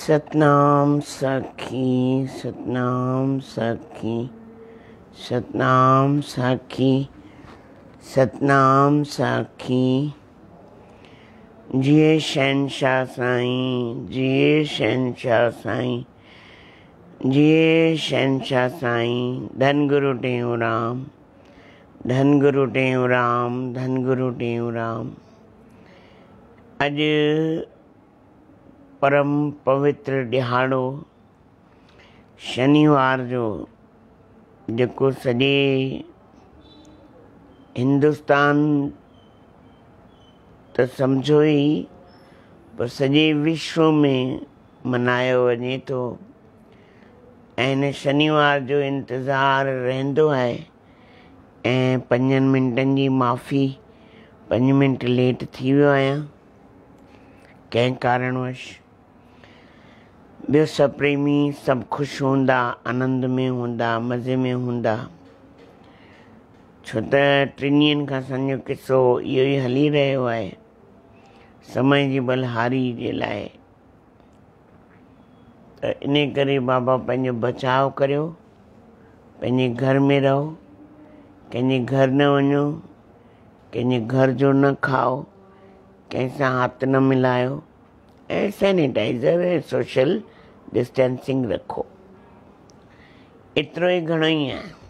सतनाम साखी सतनाम साखी सतनाम साखी सतनाम साखी। जिए शहनशाह साईं, जिए शहनशाह साईं, जिए शहनशाह साईं। धन गुरु टेऊंराम, धन गुरु टेऊंराम, धन गुरु टेऊंराम। अॼु परम पवित्र ॾिहाड़ो शनिवार जो, जेको सॼे हिंदुस्तान त सम्झो ई पर सॼे विश्व में मनायो वञे थो। ऐं हिन शनिवार जो इंतज़ारु रहंदो आहे। ऐं 5 मिंटनि जी माफ़ी, 5 मिंट लेट थी वियो आहियां कंहिं कारणवश। ॿियो सभु प्रेमी सभु ख़ुशि हूंदा, आनंद में हूंदा, मज़े में हूंदा। छो त 3 ॾींहंनि खां असांजो किसो इहो ई हली रहियो आहे, समय जी बलहारी जे लाइ। त इन करे बाबा पंहिंजो बचाव करियो, पंहिंजे घर में रहो, कंहिंजे घर न वञो, कंहिंजे घर जो न खाओ, कंहिंसां हथ न मिलायो ऐं सैनिटाइज़र ऐं सोशल डिस्टेंसिंग रखो। एतिरो ई घणो ई आहे।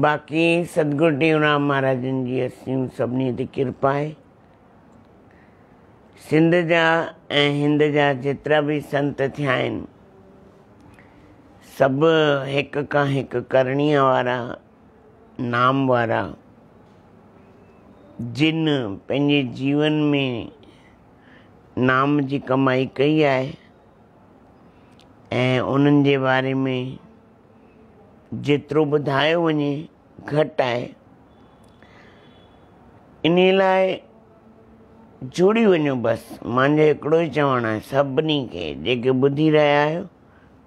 बाक़ी सतगुरु टेऊंराम महाराजनि जी असीं सभिनी ते किरपा आहे। सिंध जा ऐं हिंद जा जेतिरा बि संत थिया आहिनि, सभु हिक खां हिकु करणीअ वारा, नाम वारा, जिन पंहिंजे जीवन में नाम जी कमाई कई आहे ऐं उन्हनि जे बारे में जेतिरो ॿुधायो वञे घटि आहे। इन लाइ जुड़ी वञो। बसि मुंहिंजो हिकिड़ो ई चवणु आहे सभिनी खे, जेके ॿुधी रहिया आहियो,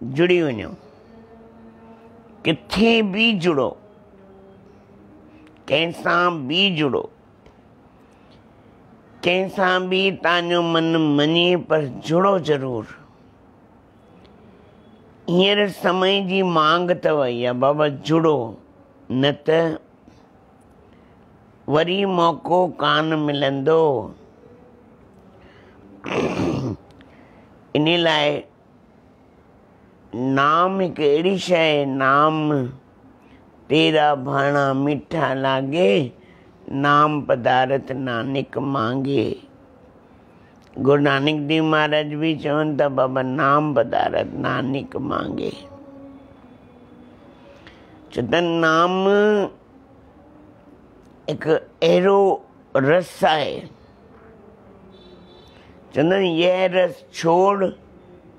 जुड़ी वञो। किथे बि जुड़ो, कंहिंसां बि जुड़ो, कंहिंसां बि तव्हांजो मन मञे पर जुड़ो ज़रूर। हींअर समय जी मांग अथव या बाबा जुड़ो, न त वरी मौक़ो कान मिलंदो। इन लाइ नाम हिकु अहिड़ी शइ, नाम तेरा भाणा मिठा लागे, नाम पदारत नानक मांगे। गुरु नानक देव महाराज भी चवनि था, बाबा नाम पदारत नानक मांगे। छो त नाम हिकु अहिड़ो रस आहे, चवंदा आहिनि यह रस छोड़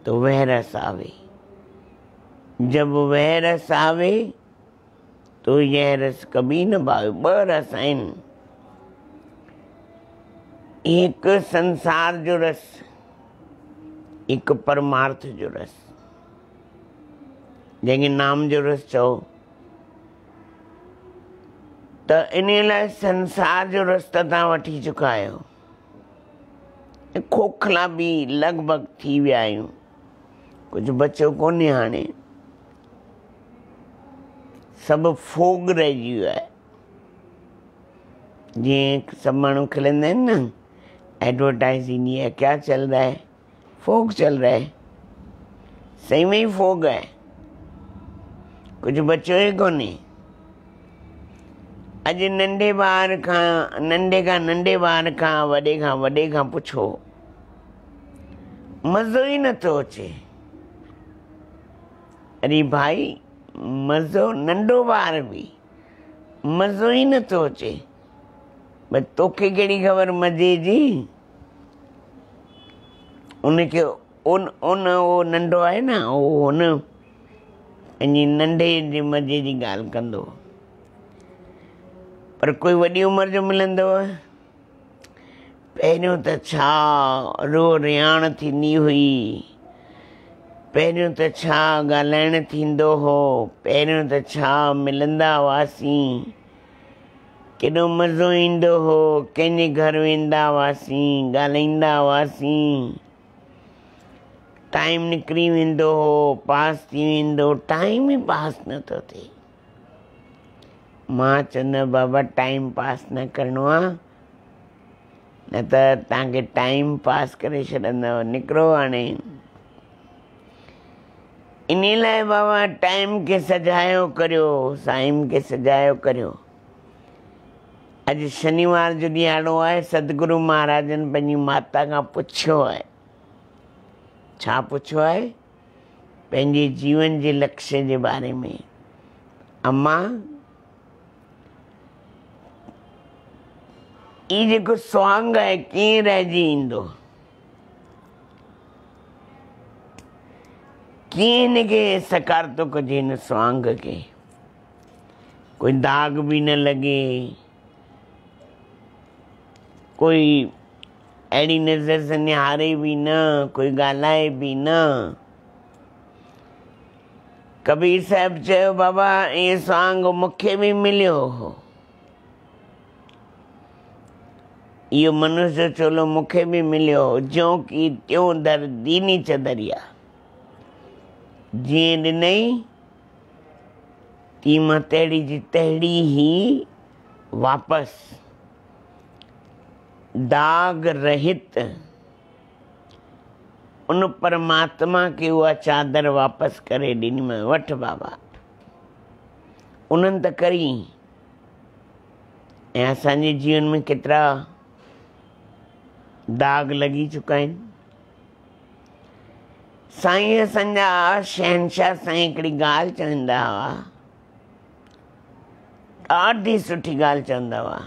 तो वह रस आवे, जब वह रस आवे तो यह रस कभी न भावे। 2 रस आहिनि, एक संसार जो रस, एक परमार्थ जो रस, जंहिंखे नाम जो रस चओ। त इन लाइ संसार जो रस त तव्हां वठी चुका आहियो, खोखला बि लॻभॻि थी विया आहियूं, कुझु बचियो कोन्हे हाणे, सभु फोग रहिजी वियो आहे। जीअं सभु माण्हू खिलंदा आहिनि न, एडवर्टाइज ईंदी है, क्या चल रहा है, फोग चल रहा है। सही में ही फोग है, कुछ बचो ही कोन्हे। अॼु नंढे ॿार खां वॾे खां पुछो, मज़ो ई नथो अचे। अरे भाई मज़ो, नंढो ॿार बि मज़ो ई नथो अचे। भई तोखे कहिड़ी ख़बर मज़े जी, उनखे उहो नंढो आहे न, उहो हुन पंहिंजी नंढे जे मज़े जी ॻाल्हि कंदो। पर कोई वॾी उमिरि जो मिलंदव, पहिरियों त छा रो रियाण थींदी हुई, पहिरियों त छा ॻाल्हाइण थींदो हो, पहिरियों त छा मिलंदा हुआसीं, केॾो मज़ो ईंदो हो, कंहिंजे घर वेंदा हुआसीं, ॻाल्हाईंदा हुआसीं। टाइम निकिरी वेंदो हो, पास थी वेंदो, टाइम ई पास नथो थिए। मां चवंदो बाबा टाइम पास न करिणो आहे, न त तव्हांखे टाइम पास करे छॾंदव। निकिरो हाणे। इन लाइ बाबा टाइम खे सजायो करियो, साईं खे सजायो करियो। अॼु शनिवार जो ॾियारो आहे। सतगुरु महाराजनि पंहिंजी माता खां पुछियो आहे। छा पुछियो आहे? पंहिंजे जीवन जे लक्ष्य जे बारे में। अम्मा, ई जेको स्वांग आहे कीअं रहिजी ईंदो? कीअं हिनखे सकारतो कजे? हिन स्वांग खे कोई दाग बि न लॻे, कोई अहिड़ी नज़र सां निहारे बि न, कोई ॻाल्हाए बि न। कबीर साहिब चयो बाबा इहे स्वांग मूंखे बि मिलियो हो, इहो मनुष्य जो चोलो मूंखे बि मिलियो हो। ज्यों की त्यों दर दीनी चदरिया, जीअं ॾिनई तीअं मां तहिड़ी जी तहिड़ी ई वापसि दाग रहित उन परमात्मा खे उहा चादर वापसि करे ॾिनी। मां वठि बाबा, उन्हनि त करी। ऐं असांजे जीवन में केतिरा दाग लॻी चुका आहिनि। साईं असांजा शहनशाह साईं हिकिड़ी ॻाल्हि चवंदा हुआ, ॾाढी सुठी ॻाल्हि चवंदा हुआ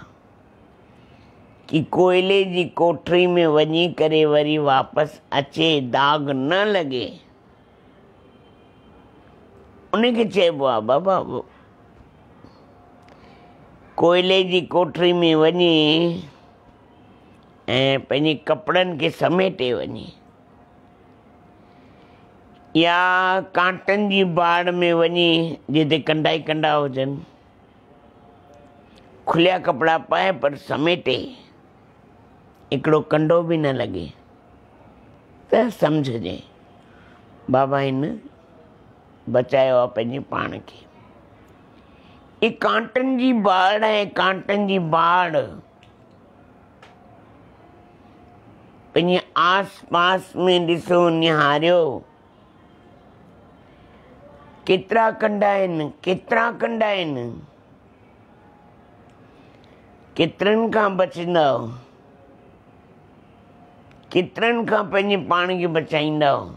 कि कोयले जी कोठरी में वञी करे वरी वापसि अचे दाग न लॻे, उनखे चइबो आहे बाबा कोयले जी कोठरी में वञे ऐं पंहिंजे कपिड़नि खे समेटे वञे, या कांटनि जी बाड़ में वञे जिते कंडा ई कंडा हुजनि, खुलिया कपिड़ा पाए पर समेटे, हिकिड़ो कंडो बि न लॻे, त सम्झजे बाबा हिन बचायो आहे पंहिंजे पाण खे। ये कांटनि जी बाड़ आहे, कांटनि जी बाड़। पंहिंजे आस पास में ॾिसो, निहारियो, केतिरा कंडा आहिनि, केतिरा कंडा आहिनि, केतिरनि खां बचंदव, केतिरनि खां पंहिंजे पाण खे बचाईंदव।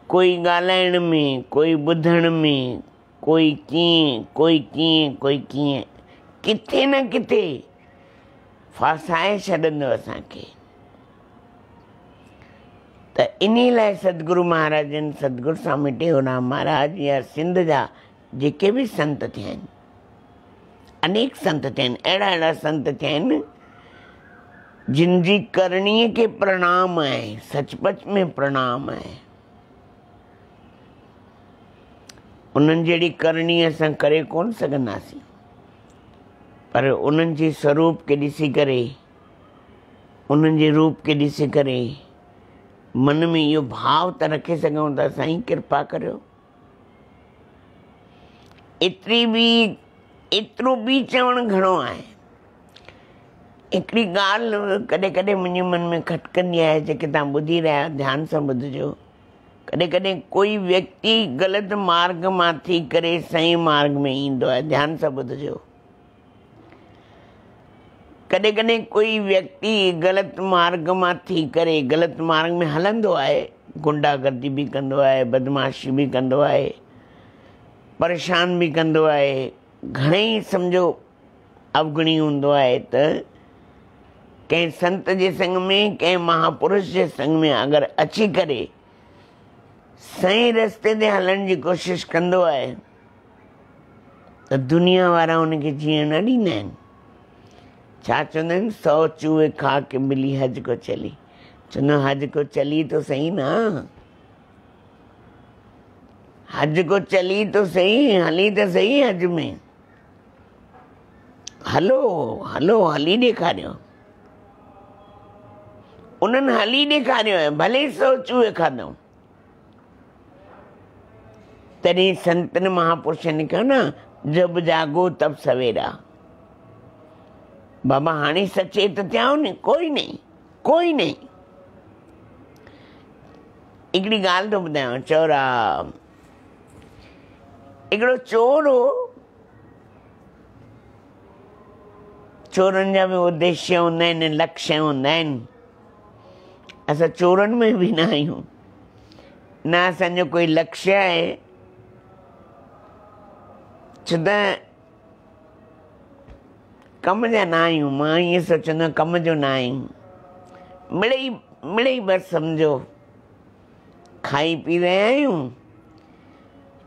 कोई ॻाल्हाइण में, कोई ॿुधण में, कोई कीअं, कोई कीअं, कोई कीअं, किथे न किथे फासाए छॾंदो असांखे। त इन लाइ सतगुरु महाराजनि, सतगुरु स्वामी टेऊंराम महाराज या सिंध जा जेके बि संत थिया आहिनि, अनेक संत थिया आहिनि, अहिड़ा अहिड़ा संत थिया आहिनि जिन जी करणीअ खे प्रणाम आहे, सचपच में प्रणाम आहे। उन्हनि जहिड़ी करणी असां करे कोन सघंदासीं, पर उन्हनि जे स्वरूप खे ॾिसी करे, उन्हनि जे रूप खे ॾिसी करे मन में इहो भाव त रखे सघूं था, साईं कृपा करियो। एतिरो बि चवणु घणो आहे। हिकिड़ी ॻाल्हि कॾहिं कॾहिं मुंहिंजे मन में खटकंदी आहे, जेके तव्हां ॿुधी रहिया आहियो, ध्यान सां ॿुधिजो। कॾहिं कॾहिं कोई व्यक्ति ग़लति मार्ग मां थी करे सही मार्ग में ईंदो आहे, ध्यान सां ॿुधिजो। कॾहिं कॾहिं कोई व्यक्ति ग़लति मार्ग मां थी करे ग़लति मार्ग में हलंदो आहे, गुंडागर्दी बि कंदो आहे, बदमाशी बि कंदो आहे, परेशान बि कंदो आहे, घणेई सम्झो अवगुणी हूंदो आहे। त कंहिं संत जे संग में, कंहिं महापुरुष जे संग में अगरि अची करे सही रस्ते ते हलण जी कोशिशि कंदो आहे त दुनिया वारा हुनखे जीअण न ॾींदा आहिनि। छा चवंदा आहिनि, 100 चूहे खा के मिली हज को चली। चवंदो हज को चली तो सही ना, हज को चली तो सही, हली त सही हज में, हलो हलो हली ॾेखारियो। उन्हनि हली ॾेखारियो आहे, भले 100 चूहे खाधऊं। तॾहिं संतनि महापुरुषनि कयो न, जब जागो तब सवेरा। बाबा हाणे सचेत थियाओ न, कोई नहीं, कोई नहीं। हिकिड़ी ॻाल्हि थो ॿुधायांव, चौरा हिकिड़ो चोर हो। चोरनि जा बि उद्देश्य हूंदा आहिनि, लक्ष्य हूंदा आहिनि। असां चोरनि में बि न आहियूं, न असांजो कोई लक्ष्य आहे। छो त कम जा न आहियूं। मां ईअं सोचंदो आहियां कम जो न आहियूं। मिड़ई बसि सम्झो खाई पी रहिया आहियूं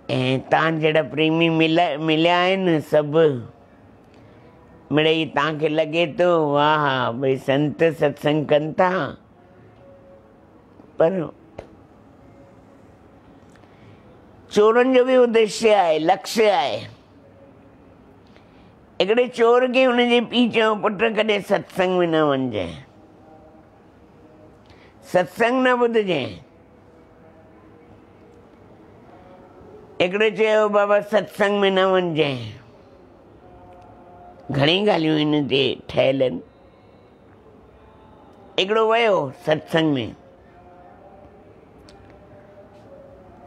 ऐं तव्हां जहिड़ा प्रेमी मिलिया आहिनि सभु। मिड़ई तव्हांखे लॻे थो वाह भई संत सत्संग कनि था, पर चोरनि जो बि उद्देश्य आहे, लक्ष्य आहे। हिकिड़े चोर खे हुनजे पीउ चयो, पुट कॾहिं सत्संग में न वञिजे, सत्संग न ॿुधजे। हिकिड़े चयो बाबा सत्संग में न वञिजे। घणी ॻाल्हियूं हिन ते ठहियल आहिनि। हिकिड़ो वियो सत्संग में,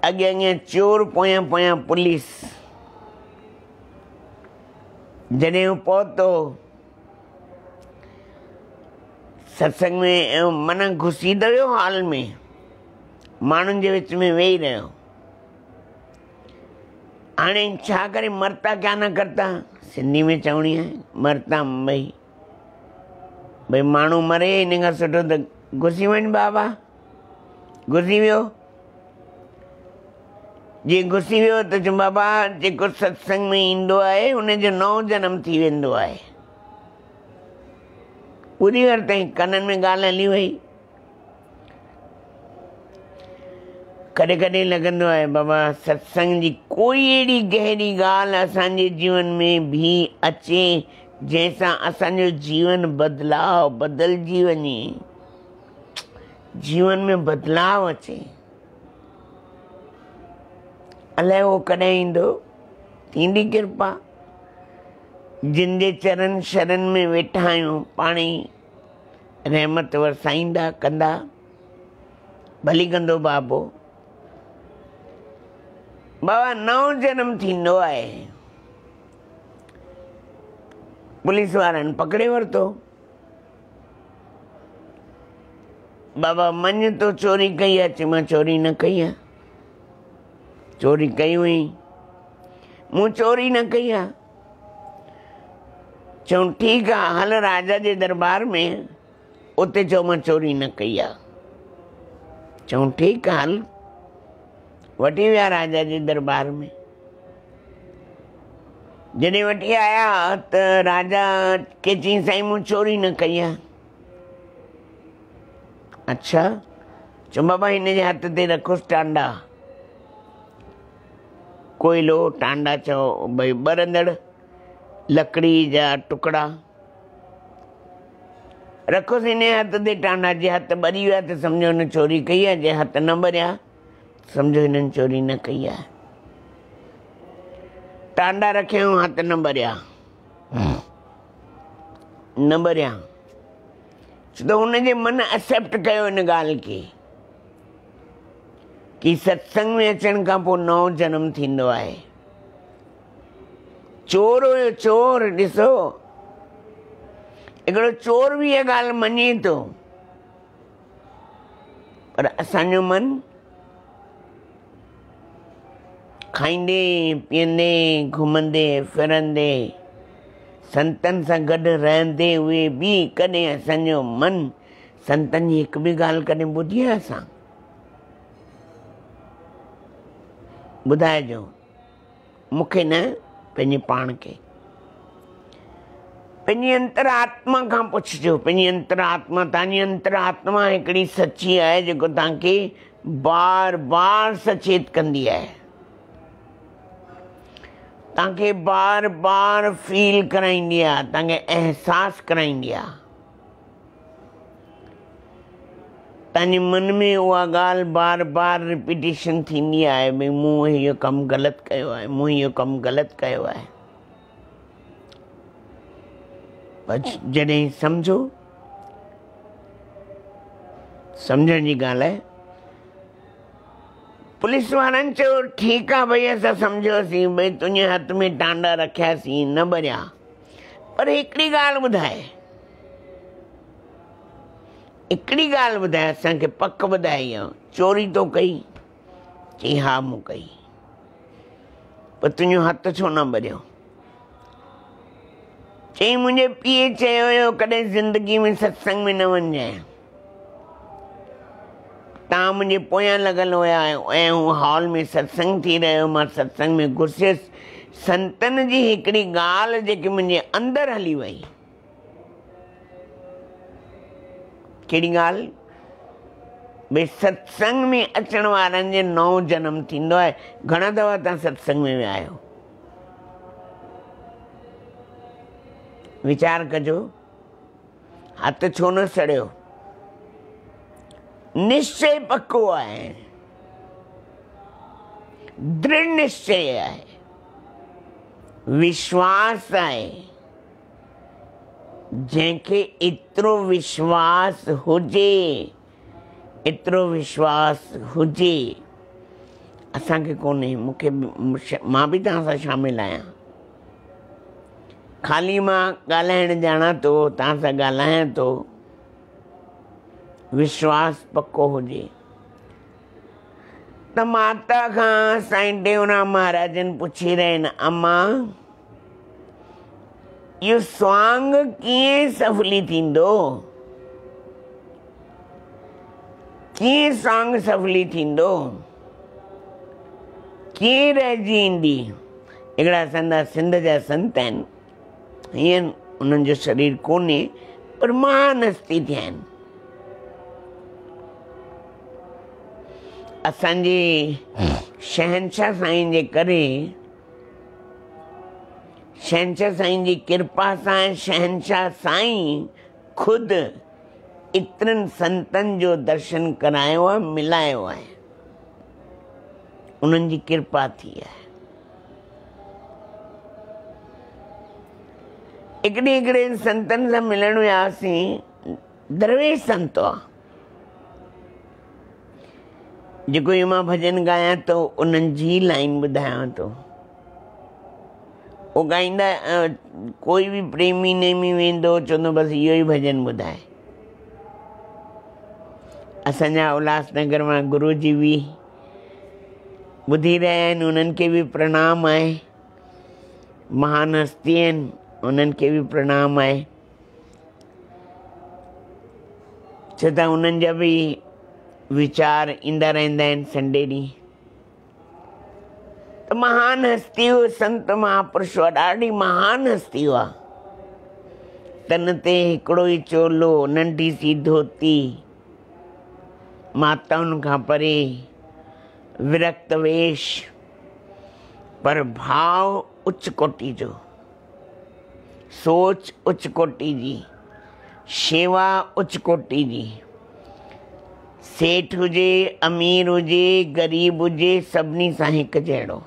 अॻियां चोर, पोयां पुलिस। जॾहिं हू पहुतो सत्संग में, माना घुसींदो वियो हॉल में, माण्हुनि जे विच में वेही रहियो। हाणे छा करे, मरता क्या न करता, सिंधी में चवणी आहे, मरता भई माण्हू मरे, हिन खां सुठो त घुसी वञ बाबा। घुसी वियो। जीअं घुसी वियो त चयो बाबा जेको सत्संग में ईंदो आहे हुनजो 9 जनम थी वेंदो आहे। ॿुधी वरितईं, कननि में ॻाल्हि हली वई। कॾहिं कॾहिं लॻंदो आहे बाबा सत्संग जी कोई अहिड़ी गहरी ॻाल्हि असांजे जीवन में भी अचे जंहिंसां असांजो जीवन बदिलजी वञे, जीवन में बदलाव अचे। अलाए उहो कॾहिं ईंदो, थींदी कृपा। जिन जे चरण शरण में वेठा आहियूं पाण ई रहमत वरसाईंदा, कंदा। भली कंदो बाबो। बाबा 9 जनम थींदो आहे। पुलिस वारनि पकड़े वरितो। बाबा मञ तो चोरी कई आहे? चयो मां चोरी न कई आहे। चोरी कई हुई? मूं चोरी न कई आहे। चऊं ठीकु आहे, हल राजा जे दरबार में, उते चओ मां चोरी न कई आहे। चऊं ठीकु आहे, हल। वठी विया राजा जे दरबार में। जॾहिं वठी आया त राजा खे चई साईं मूं चोरी न कई आहे। अच्छा, चओ बाबा हिन जे हथ ते रखोसि टांडा। कोयलो, टांडा चओ भई ॿरंदड़ लकड़ी जा टुकड़ा। रखोसि हिन जे हथ ते टांडा। जे हथ ॿरी विया त सम्झो हिन चोरी कई आहे, जे हथ न ॿरिया सम्झो हिननि चोरी न कई आहे। टांडा रखियऊं, हथ न ॿरिया, न ॿरिया। छो त हुनजे मन एक्सेप्ट कयो हिन ॻाल्हि खे कि सत्संग में अचण खां पोइ 9 जनम थींदो आहे। चोर हुयो, चोर। ॾिसो, हिकिड़ो चोर बि इहा ॻाल्हि मञे थो, पर असांजो मन खाईंदे पीअंदे घुमंदे फिरंदे संतनि सां गॾु रहंदे हुए बि कॾहिं असांजो मन संतनि जी हिकु बि ॻाल्हि कॾहिं ॿुधी आहे असां? ॿुधाइजो मूंखे न, पंहिंजे पाण खे। पंहिंजी अंतरात्मा खां पुछिजो। पंहिंजी अंतरात्मा, तव्हांजी अंतरात्मा हिकिड़ी सची आहे जेको तव्हांखे बार बार सचेत कंदी आहे, तव्हांखे बार बार फील कराईंदी आहे, तव्हांखे एहसास कराईंदी आहे। तव्हांजे मन में उहा ॻाल्हि बार बार रिपीटेशन थींदी आहे भई मूं इहो कमु ग़लति कयो आहे, मूं इहो कमु ग़लति कयो आहे। पर जॾहिं सम्झो, सम्झण जी ॻाल्हि आहे, पुलिस वारनि चयो ठीकु आहे भई असां सम्झोसीं भई तुंहिंजे हथ में टांडा रखियासीं, न भरिया, पर हिकिड़ी ॻाल्हि ॿुधाए, हिकिड़ी ॻाल्हि ॿुधाए असांखे पक ॿुधाई आहे, चोरी तो कई? चई हा मूं कई। पर तुंहिंजो हथ छो न भरियो? चई मुंहिंजे पीउ चयो हुयो कॾहिं ज़िंदगी में सत्संग में न वञजांइ, तव्हां मुंहिंजे पोयां लॻल हुया ऐं हॉल में सत्संग थी रहियो, मां सत्संग में घुसियसि, संतनि जी हिकिड़ी ॻाल्हि जेकी मुंहिंजे अंदरि हली वई। कहिड़ी ॻाल्हि? भई सत्संग में अचण वारनि जो नओं जनम थींदो आहे। घणा दफ़ा तव्हां सत्संग में विया आहियो? वीचार कजो, हथ छो न सड़ियो? निश्चय पक्को आहे, दृढ़ निश्चय आहे, विश्वास आहे। जंहिंखे एतिरो विश्वास हुजे, एतिरो विश्वास हुजे, असांखे कोन्हे, मूंखे मां बि तव्हां सां शामिल आहियां। ख़ाली मां ॻाल्हाइण ॼाणा थो, तव्हां सां ॻाल्हायां थो, विश्वास पक्को हुजे। त माता खां साईं टेऊंराम महाराजन पुछी रहिया आहिनि, अम्मा इहो स्वांग कीअं सफली थींदो? कीअं स्वांग सफली थींदो? कीअं रहिजी ईंदी? हिकिड़ा असांजा सिंध जा संत आहिनि, हीअं उन्हनि जो शरीर कोन्हे पर महान हस्ती थिया आहिनि। असांजे शहनशाह साईं जे करे, शहनशाह साईं जी कृपा सां शहनशाह साईं ख़ुदि एतिरनि संतनि जो दर्शन करायो आहे, मिलायो आहे, उन्हनि जी कृपा थी आहे। हिकिड़े संतनि सां मिलण वियासीं, दरवेश संत हुआ, जेको इहो मां भॼन ॻायां थो उन्हनि जी लाइन ॿुधायां थो। उहो ॻाईंदा, कोई बि प्रेमी नेमी वेंदो चवंदो बसि इहो ई भॼन ॿुधाए। असांजा उल्हासनगर मां गुरू जी बि ॿुधी रहिया आहिनि, उन्हनि खे बि प्रणाम आहे, महान हस्ती आहिनि, उन्हनि खे बि प्रणाम आहे। छो त उन्हनि जा बि विचार ईंदा रहंदा आहिनि संडे ॾींहुं। त महान हस्ती हुओ, संत महापुरुष हुआ, ॾाढी महान हस्ती हुआ। तन ते हिकिड़ो ई चोलो, नंढी सी धोती, माताउनि खां परे, विरक्त वेश, पर भाव उच्च कोटि जो, सोच उच्च कोटि जी, शेवा उच्च कोटि जी। सेठ हुजे, अमीर हुजे, ग़रीब हुजे, सभिनी सां हिकु जहिड़ो।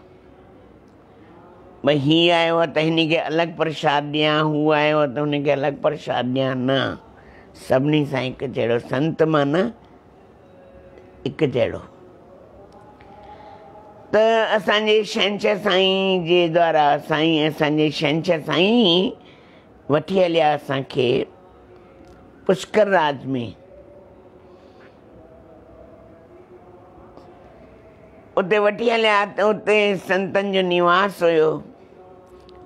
भई हीअ आयो आहे त हिन खे अलॻि प्रसाद ॾियां, हू आयो आहे त हुनखे अलॻि प्रसाद ॾियां, न, सभिनी सां हिकु जहिड़ो। संत माना हिकु जहिड़ो। त असांजे शहनशाह साईं जे द्वारा साईं, असांजे शहनशाह साईं वठी हलिया असांखे पुष्कर राज में। उते वठी हलिया त उते संतनि जो निवास हुयो।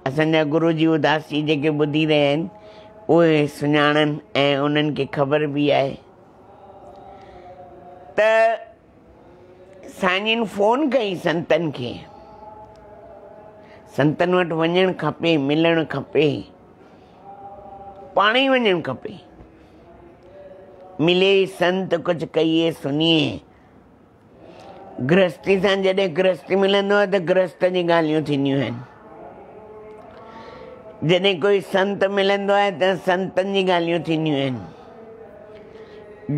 असांजा गुरू जी उदासी जेके ॿुधी रहिया आहिनि उहे सुञाणनि ऐं उन्हनि खे ख़बर बि आहे। त साईं फ़ोन कई संतनि खे, संतनि वटि वञणु खपे, मिलणु खपे, पाण ई वञणु खपे। मिले संत कुझु कहिए सुनिए। गृहस्थी सां जॾहिं गृहस्थी मिलंदो आहे त गृहस्थ जी ॻाल्हियूं थींदियूं आहिनि, जॾहिं कोई संत मिलंदो आहे त संतनि जी ॻाल्हियूं थींदियूं आहिनि।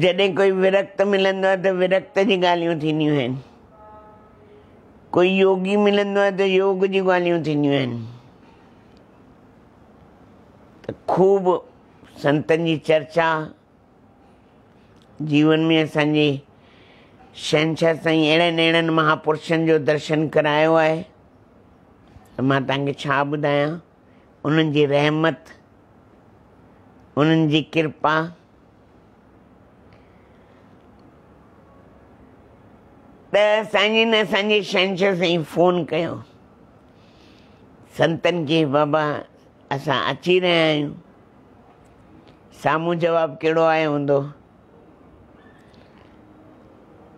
जॾहिं कोई विरक्त मिलंदो आहे त विरक्त जी ॻाल्हियूं थींदियूं आहिनि, कोई योगी मिलंदो आहे त योग जी ॻाल्हियूं थींदियूं आहिनि। त खूब संतनि जी चर्चा जीवन में असांजे शहंशाह साईं अहिड़नि अहिड़नि महापुरुषनि जो दर्शन करायो आहे त मां तव्हांखे छा ॿुधायां। उन्हनि जी रहमत, उन्हनि जी कृपा, त असांजे शहंशाह साईं फ़ोन कयो संतनि खे, बाबा असां अची रहिया आहियूं। साम्हूं जवाबु कहिड़ो आयो हूंदो?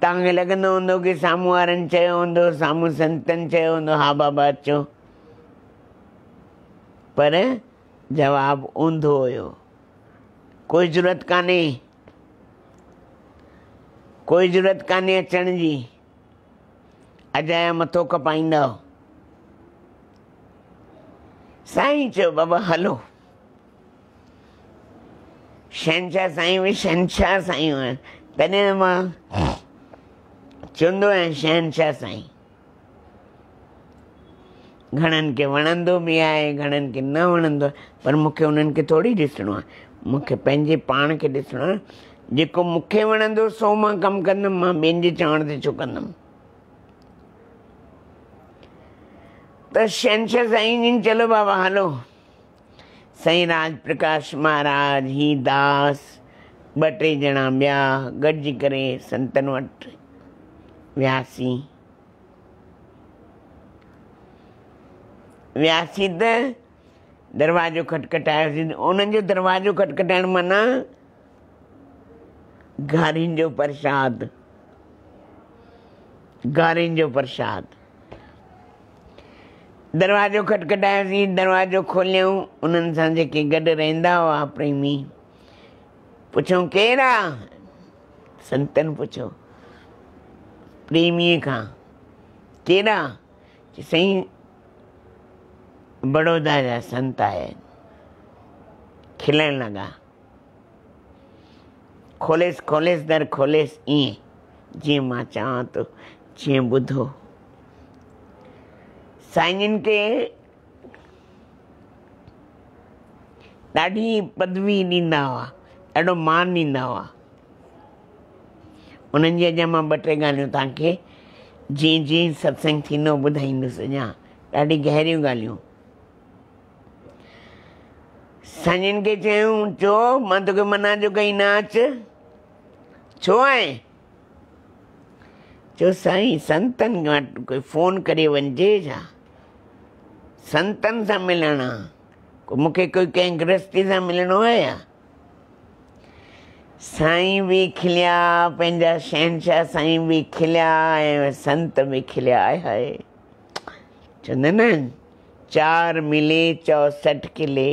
तव्हांखे लॻंदो हूंदो कि साम्हूं वारनि चयो हूंदो, साम्हूं संतनि चयो हूंदो, हा बाबा अचो, पर जवाबु ऊंधो हुयो। कोई ज़रूरत कान्हे, कोई ज़रूरत कान्हे अचण जी, अजाया मथो कपाईंदव। साईं चयो बाबा हलो। शहंशाह साईं बि शहंशाह साईं हुआ, तॾहिं मां चवंदो आहियां शहंशाह साईं। घणनि खे वणंदो बि आहे, घणनि खे न वणंदो आहे, पर मूंखे उन्हनि खे थोरी ॾिसणो आहे, मूंखे पंहिंजे पाण खे ॾिसणो आहे। जेको मूंखे वणंदो सो मां कमु कंदुमि, मां ॿियनि जे चवण ते छो कंदुमि। त शहंशाह साईं जिन चलो बाबा हलो। साईं राज प्रकाश महाराज, ही दास, ॿ टे ॼणा ॿिया गॾिजी करे संतनि वटि वियासीं। त दरवाज़ो खटखटायोसीं। उन्हनि जो दरवाज़ो खटखटाइण माना गारियुनि जो प्रसाद, गारियुनि जो प्रसाद। दरवाज़ो खटखटायोसीं, दरवाज़ो खोलियऊं। उन्हनि सां जेके गॾु रहंदा हुआ प्रेमी, पुछऊं केरु आहे? संतनि पुछो प्रेमीअ खां, केरु आहे? साईं बड़ौदा जा संत आया आहिनि। खिलण लॻा। खोलेसि खोलेसि दर खोलेसि, ईअं जीअं मां चवां थो, जीअं ॿुधो। साईं खे ॾाढी पदवी ॾींदा हुआ, ॾाढो मान ॾींदा हुआ। उन्हनि जी अञा मां ॿ टे ॻाल्हियूं तव्हांखे जीअं जीअं सत्संग थींदो ॿुधाईंदुसि। अञा ॾाढी गहरियूं ॻाल्हियूं। साईं खे चयूं चो मां तोखे मना जो कई न अच, छो आहे? चो साईं संतनि वटि कोई फ़ोन करे वञिजे छा, संतनि सां मिलणु आहे, मूंखे कोई कंहिं गृहस्थी सां मिलणो आहे या? साईं बि खिलिया, पंहिंजा शहंशाह साईं बि खिलिया ऐं संत बि खिलिया। आहे हाय, चवंदा आहिनि 4 मिले 64 किले।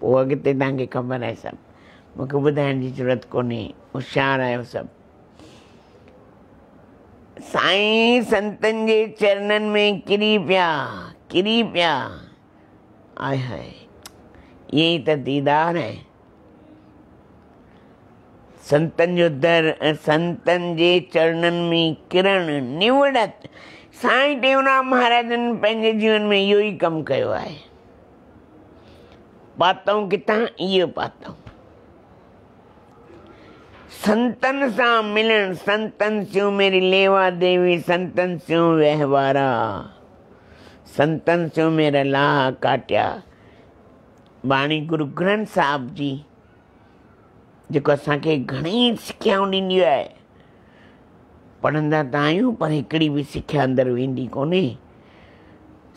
पोइ अॻिते तव्हांखे ख़बर आहे सभु, मूंखे ॿुधाइण जी ज़रूरत कोन्हे, होशियारु आहियो सभु। साईं संतनि जे चरणनि में किरी पिया, किरी पिया। आय हाय, ईअं ई त दीदार आहे संतनि जो दर, संतनि जे चरणनि में किरण, निवड़त। साईं टेऊंराम महाराजनि पंहिंजे जीवन में इहो ई कमु कयो आहे। पातऊं किथां? इहो पातऊं संतनि सां मिलण। संतनि स्यूं मेरी लेवा देवी, संतनि स्यूं वहिंवारा, संतनि स्यूं मेरा लाह काटिया। बाणी गुरु ग्रंथ साहिब जी, जेको असांखे घणी सिखियाऊं ॾींदी आहे। पढ़ंदा त आहियूं पर हिकिड़ी बि सिखिया अंदरि वेंदी कोन्हे।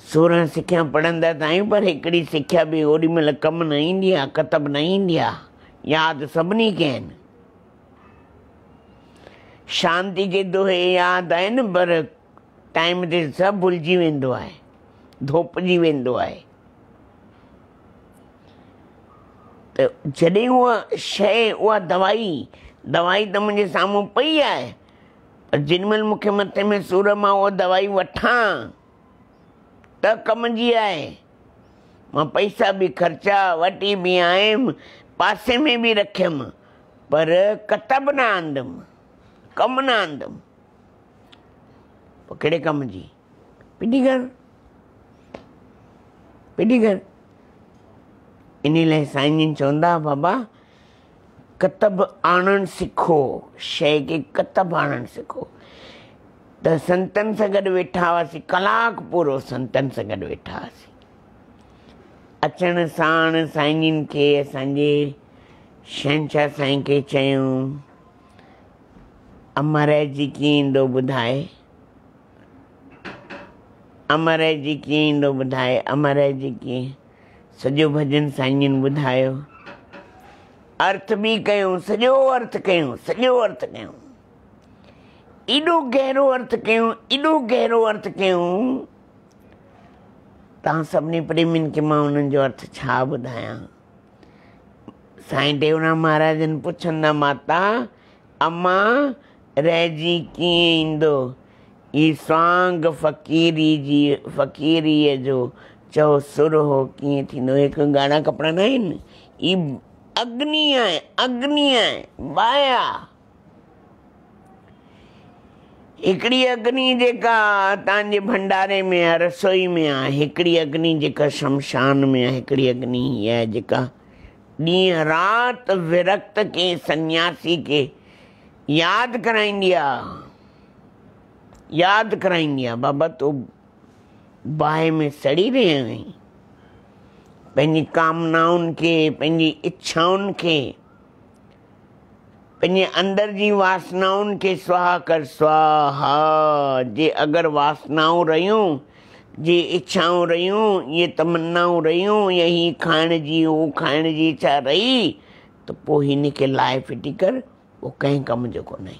16 सिखिया पढ़ंदा त आहियूं पर हिकिड़ी सिखिया बि ओॾी महिल कमु न ईंदी आहे, कतब न ईंदी आहे। यादि सभिनी खे आहिनि, शांति जे दोहे यादि आहिनि, पर टाइम ते सभु भुलिजी वेंदो आहे, धोपिजी वेंदो आहे। त जॾहिं उहा शइ, उहा दवाई त मुंहिंजे साम्हूं पई आहे, पर जेॾी महिल मूंखे मथे में सूर, मां उहा दवाई वठां त कम जी आहे। मां पैसा बि ख़र्चा वठी बि आयमि, पासे में बि रखियमि, पर कतब न आंदुमि, कम न आंदुमि। पोइ कहिड़े कम जी? पिडी घर, पिडी घर। इन लाइ साईं जन चवंदा बाबा कतब आणणु सिखो, शइ खे कतब आणणु सिखो। त संतनि सां गॾु वेठा हुआसीं, कलाकु पूरो संतनि सां गॾु वेठा हुआसीं। अचण साण साईं जिन खे, असांजे शहंशाह साईं खे चयूं, अमर जी कीअं ईंदो ॿुधाए, अमर जी कीअं ईंदो ॿुधाए, अमर जी कीअं। सॼो भॼन साईं जिन ॿुधायो, अर्थ बि कयूं, सॼो अर्थ कयूं, सॼो अर्थ कयूं, एॾो गहरो अर्थ कयूं, एॾो गहरो अर्थ कयूं। तव्हां सभिनी प्रेमियुनि खे मां उन्हनि जो अर्थ छा ॿुधायां। साईं टेऊराम महाराजनि पुछंदा माता अम्मा रहिजी कीअं ईंदो, ई स्वांग फ़क़ीरीअ जो चओ सुर हो कीअं थींदो। हिकु ॻाढ़ा कपिड़ा न आहिनि, ई अग्नि आहे, अग्नि आहे, बाया। हिकिड़ी अग्नि जेका तव्हांजे भंडारे में आहे, रसोई में आहे, हिकिड़ी अग्नि जेका शमशान में आहे, हिकिड़ी अग्नि हीअ आहे जेका ॾींहं राति विरक्त के सन्यासी खे यादि कराईंदी आहे, यादि कराईंदी आहे। बाबा तूं बाहि में सड़ी रहियो आहीं, पंहिंजी कामनाउनि खे, पंहिंजी इच्छाउनि खे, पंहिंजे अंदर जी वासनाउनि खे स्वाहा कर, स्वाहा। जे अगरि वासनाऊं रहियूं, जे इच्छाऊं रहियूं, ये तमन्नाऊं रहियूं, या ही खाइण जी हू खाइण जी इच्छा रही, त पोइ हिन खे लाहे फिटी कर, उहो कंहिं कम जो कोन्हे।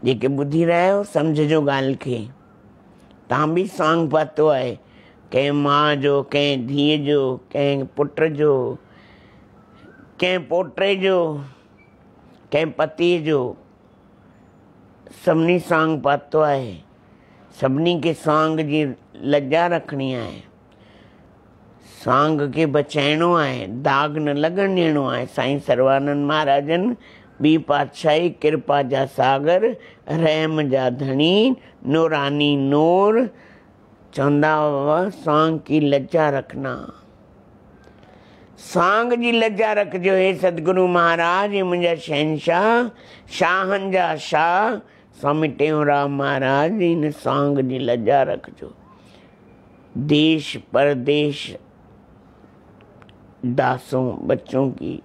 जेके ॿुधी रहिया आहियो सम्झिजो ॻाल्हि खे। तव्हां बि सांग पातो आहे, कंहिं माउ जो, कंहिं धीअ जो, कंहिं पुट जो, कंहिं पोटे जो, कंहिं पतीअ जो, सभिनी सांग पातो आहे। सभिनी खे सांग जी लज्जा रखणी आहे, सांग खे बचाइणो आहे, दाग न लॻण ॾियणो आहे। साईं सर्वानंद महाराजन ॿी पातशाही, कृपा जा सागर, रहम जा धणी, नूरानी नूर, चवंदा हुआ सांग की लज्जा रखना, सांग जी लज्जा रखिजो। हे सतगुरु महाराज, हे मुंहिंजा शहंशाह, शाहनि जा शाह स्वामी टेऊराम महाराज, इन सांग जी लज्जा रखिजो। देश परदेश दासों बच्चों की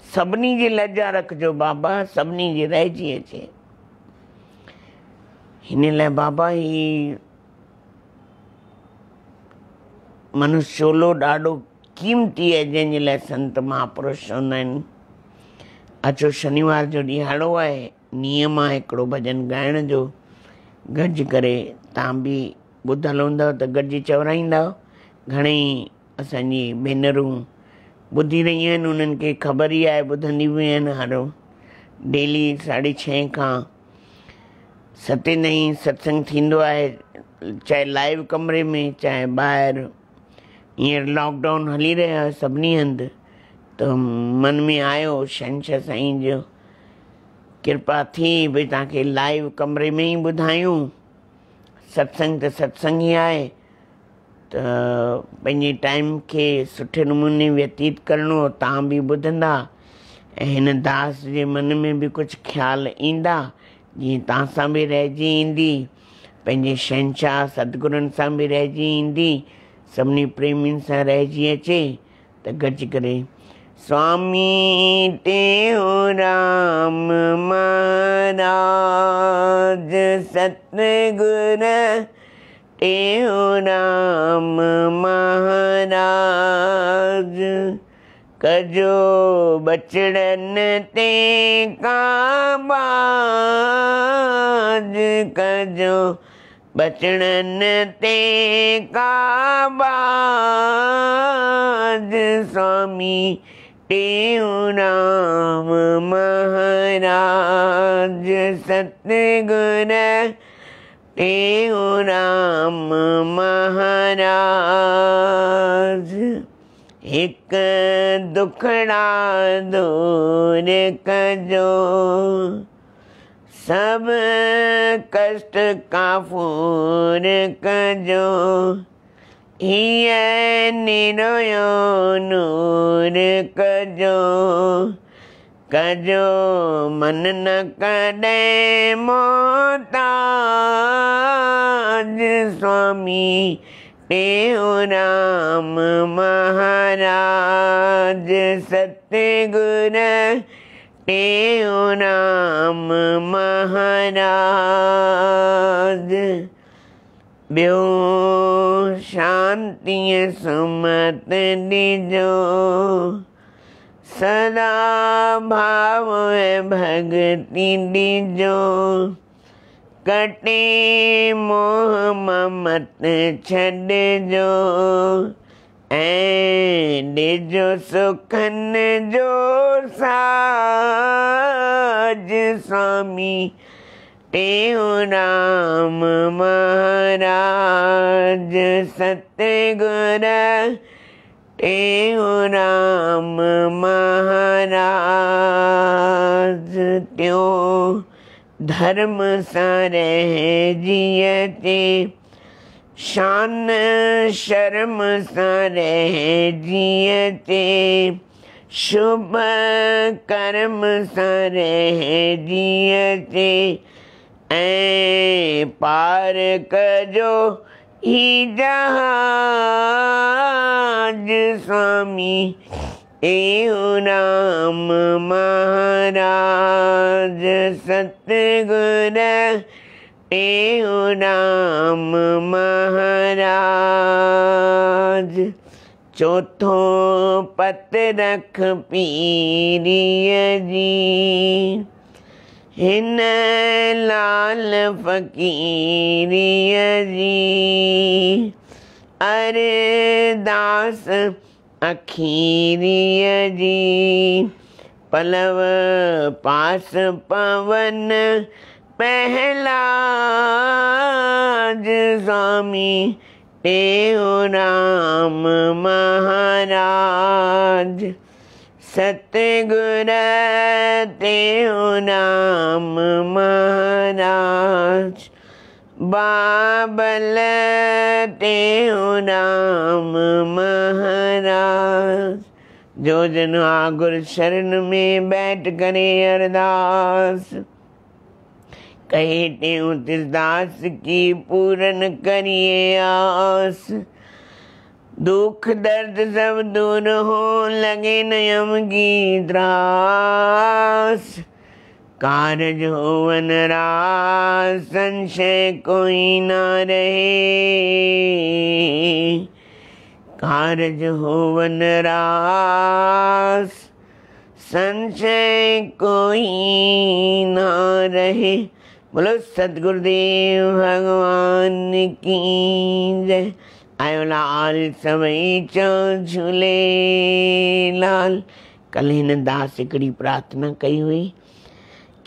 सभिनी जी लज्जा रखिजो बाबा, सभिनी जी रहिजी अचे। हिन लाइ बाबा ही मनुष्य चोलो ॾाढो क़ीमती आहे, जंहिंजे लाइ संत महापुरुष चवंदा आहिनि अचो शनिवार जो ॾिहाड़ो आहे, नियम आहे हिकिड़ो भॼन ॻाइण जो, गॾिजी करे तव्हां बि ॿुधल हूंदव त गॾिजी चवराईंदव। घणेई असांजी भेनरूं ॿुधी रहियूं आहिनि, उन्हनि खे ख़बर ई आहे, ॿुधंदी बि आहिनि। हर डेली 6:30 खां 7 ताईं सत्संग थींदो आहे, चाहे लाइव कमरे में चाहे ॿाहिरि। हींअर लॉकडाउन हली रहियो आहे सभिनी हंधि, त मन में आयो शहंशाह साईं जो कृपा थी भई तव्हांखे लाइव कमरे में ई ॿुधायूं। सत्संग त सत्संग ई आहे, त पंहिंजे टाइम खे सुठे नमूने व्यतीत करिणो, तव्हां बि ॿुधंदा ऐं हिन दास जे मन में बि कुझु ख़्याल ईंदा, जीअं तव्हां सां बि रहिजी ईंदी, पंहिंजे शहंशाह सतगुरुनि सां बि रहिजी ईंदी, सभिनी प्रेमियुनि सां रहिजी अचे। त गॾिजी करे स्वामी टेऊराम महाराज सतगुर टेऊराम महाराज, कजो बचड़न ते काबाज, कजो बचड़न ते काबाज, स्वामी टेऊराम महाराज सतगुर टेऊराम महाराज। हिक दुखड़ा दूर कजो, सब कष्ट काफूर कजो, हिय निरोयो नूर कजो, कजो मन न कॾे मोहताज, स्वामी टेऊंराम महाराज, सतगुर टेऊंराम महाराज। ॿियो शांतीअ सुमत ॾिजो, सदा भाव भगति ॾिजो, कटे मोह ममत छॾिजो, ऐं ॾिजो सुखनि जो साज, स्वामी टेऊंराम महाराज, सतगुर टेऊंराम महाराज। त्यों धर्म सां रहिजियते, शान शर्म सां रहिजियते, शुभ कर्म सां रहिजियते, ऐं पार कजो ही जहाज, स्वामी टेऊंराम महाराज, सतगुर टेऊंराम महाराज। चौथो पत रख पीरीअ जी, हिन लाल फ़कीरीअ जी, अरदास अखीरीअ जी, पलव पास पवन पहलाज, स्वामी टेऊंराम महाराज, सतगुर टेऊंराम महाराज, बाबल टेऊंराम महाराज। जो जन आगुर शरण में बैठ करे अरदास, कहे टेऊं तिरदास की पूरन करिए आस, दुख दर्द सब दूर हो लगे नयम की त्रास, कारज होवन रास संशय कोई ना रहे, कारज होवन रास संशय कोई ना रहे। बोलो सतगुरुदेव भगवान की जय। आयो लाल सभई चओ झूलेलाल। कल हिन दास हिकिड़ी प्रार्थना कई हुई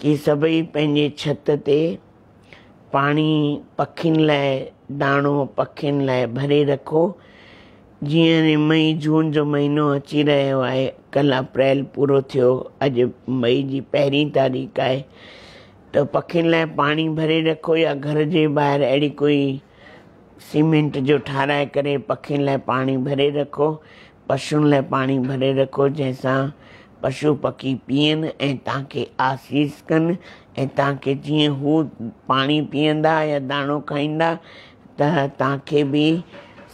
कि सभई पंहिंजे छत ते पाणी पखियुनि लाइ दाणो पखियुनि लाइ भरे रखो। जीअं मई जून जो महीनो अची रहियो आहे, कल अप्रैल पूरो थियो, अॼु मई जी 1 तारीख़ आहे, तो पखियुनि लाइ पाणी भरे रखो या घर जे ॿाहिरि अहिड़ी कोई सीमेंट जो ठाराए करे पखियुनि लाइ पाणी भरे रखो, पशुनि लाइ पाणी भरे रखो, जंहिंसां पशु पखी पीअनि ऐं तव्हांखे आसीस कनि ऐं तव्हांखे जीअं हू पाणी पीअंदा या दाणो खाईंदा त तव्हांखे बि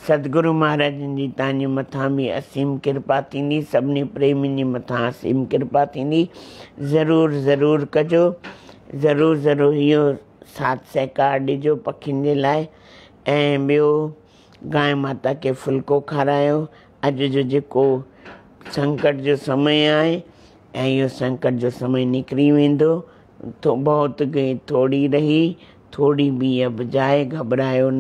सतगुरु महाराजनि जी तव्हांजे मथां बि असीम कृपा थींदी, सभिनी प्रेमियुनि जे मथां असीम कृपा थींदी। ज़रूरु ज़रूरु कजो, ज़रूरु ज़रूरु इहो साथ सहकार ॾिजो पखियुनि जे लाइ। ऐं ॿियो गांइ माता खे फुल्को खारायो। अॼु जो जेको संकट जो समय आहे ऐं इहो संकट जो समय निकिरी वेंदो, तो बहुत गई थोड़ी रही थोड़ी भी अब जाए, घबरायो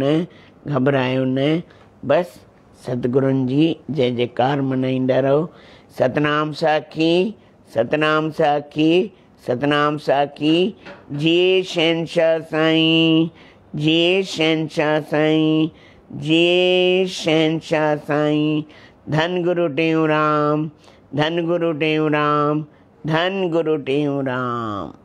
न, बस सतगुरुनि जी जय जयकार मनाईंदा रहो। सतनाम साखी, सतनाम साखी, सतनाम साखी। जिए शहंशाह साईं, जिए शहंशाह साईं, जिए शहंशाह साईं, धन गुरु टेऊराम, धन गुरु टेऊराम, धन गुरु टेऊराम।